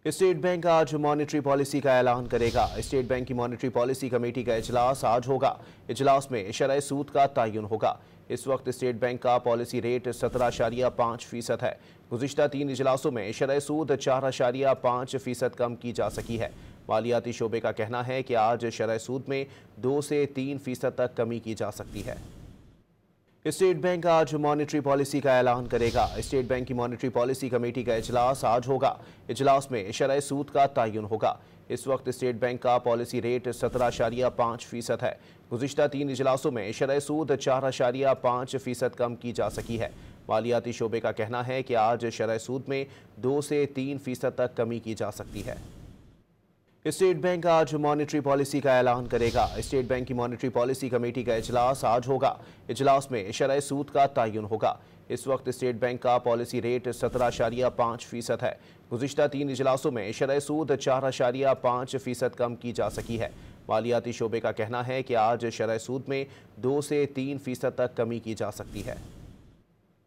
State bank आज monetary policy का ऐलान करेगा। स्टेट बैंक की मॉनेटरी पॉलिसी कमेटी का इजलास आज होगा। इजलास में शरह सूद का तयन होगा। इस वक्त स्टेट बैंक का पॉलिसी रेट 17.5% है। गुज़िश्ता 3 इजलासों में शरह सूद 4.5% कम की जा सकी है। मालियाती शोबे का कहना है कि आज शरह सूद में 2 से 3% तक कमी की जा सकती है। स्टेट बैंक आज मॉनेटरी पॉलिसी का ऐलान करेगा। स्टेट बैंक की मॉनेटरी पॉलिसी कमेटी का इजलास आज होगा। इजलास में शरह सूद का तयन होगा। इस वक्त स्टेट बैंक का पॉलिसी रेट 17.5% है। गुज़िश्ता 3 इजलासों में शरह सूद 4.5% कम की जा सकी है। मालियाती शोबे का कहना है कि आज शरह सूद में 2 से 3% तक कमी की जा सकती है। स्टेट बैंक आज मॉनेटरी पॉलिसी का ऐलान करेगा। स्टेट बैंक की मॉनेटरी पॉलिसी कमेटी का इजलास आज होगा। इजलास में शरह सूद का तयन होगा। इस वक्त स्टेट बैंक का पॉलिसी रेट 17.5% है। गुज़िश्ता 3 इजलासों में शरह सूद 4.5% कम की जा सकी है। मालियाती शोबे का कहना है कि आज शरह सूद में 2 से 3% तक कमी की जा सकती है।